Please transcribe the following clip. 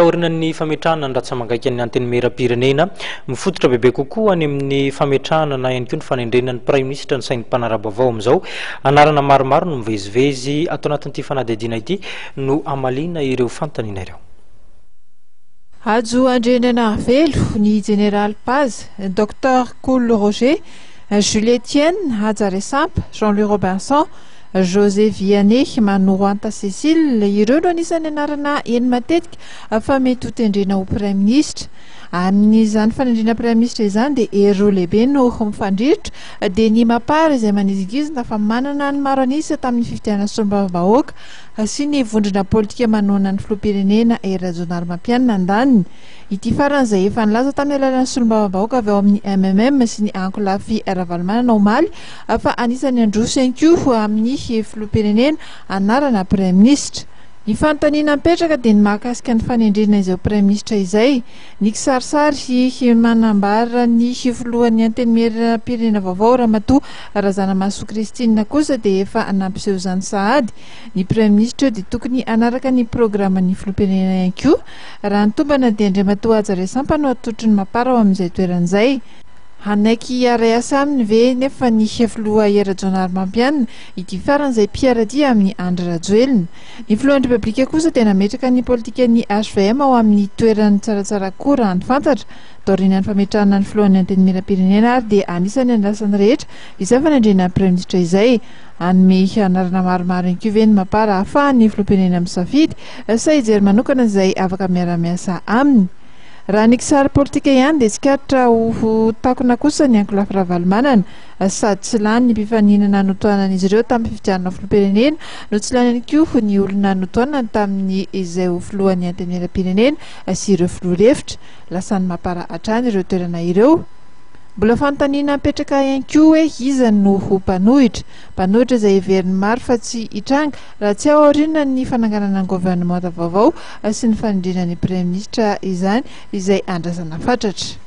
Orinan'ny fametrahana ny ratsamangaiky ny anteny mera-pirenena mifototra bebe kokoa any amin'ny fametrahana na ihany koa ny fanendrenan'ny Prime Ministre ny sain'ny mpanarabavao amin'izao anarana maromaro no mivezivezy atao anatin'ity fanadihadiana ity no amaliana ireo fantaniana ireo. Ajo andrenana velo ny Général Paz, Dr Cool Roger, Jules Etienne, Hadjare Samp, Jean-Louis Robinson, José Vianney, Manouanta Cécile, ireo no anisany anarana eny matetika fa mety ho tendrena ho Prime Ministre. Amin'izany fanendrena Prime Ministre izany dia ero lehibe no mifandritra dia ny mapara izay manizigizina fa manana ny maro anisa tamin'ny fifidianana solombavam-bahoaka sy ny vondrona politika manoana ny filoham-pirenena Rajoelina Mampianina andaniny. Ity farany izay efa nilaza tamin'ny alalan'ny solombavam-bahoaka avy ao amin'ny MMM sy ny Ankolafy Ravalomanana omaly fa anisany androso ihany koa amin'ny filoham-pirenena anarana Prime Ministre. Ny fanontaniana mipetraka dia ny mahakasika ny fanendrena izay Prime Ministre izay, ny kisarisary manambara ny filohan'ny anteny mera-pirenena vaovao Ramatoa Razanamahasoa Kristina kosa dia efa nampiseho izany sahady. Ny Prime Ministre dia tokony anaraka ny programan'ny filoham-pirenena ihany koa raha ny tombana dia Andriamatoa Hadjare Samp no atotry ny mapara ao amin'izay toeran'izay. Hanaiky aray asa aminy ve nefa ny filoha Rajoelina Mampianina ity faran'izay mpiaradia amin'ny Andry Rajoelina. Ny filohan'ny Repoblika kosa dia nametraka ny politika ny HVM ao amin'ny toerany tsaratsara koa raha ny fantatra. Taorian'ny fametrahana ny filohan'ny anteny mera-pirenena ary dia anisany andrasany rehetra izay fanendrena Prime Ministre izay. Anome anarana maromaro ihany koa ve ny mapara ahafahan'ny filoham-pirenena misafidy sa hijery manokana izay afaka miara-miasa aminy. Raha ny kisary politika ihany dia tsikatra ho takona kosa ny Ankolafy Ravalomanana sady tsy lany ny mpifaninana notoanan'izy ireo tamin'ny fifidianana filoham-pirenena no tsy lany ihany koa ny olona notoanana tamin'ny izay ho filohan'ny anteny mera-pirenena sy ireo filoha-hevitra. Lasany mapara hatrany ireo toerana ireo. Mbola fanontaniana mipetraka ihany koa hoe iza no ho mpanohitra izay heveriny maro fa tsy hitranga raha tsy ao aoriana ny fananganana ny gouvernemanta vaovao sy ny fanendrena ny Prime Ministre izany izay andrasana fatratra.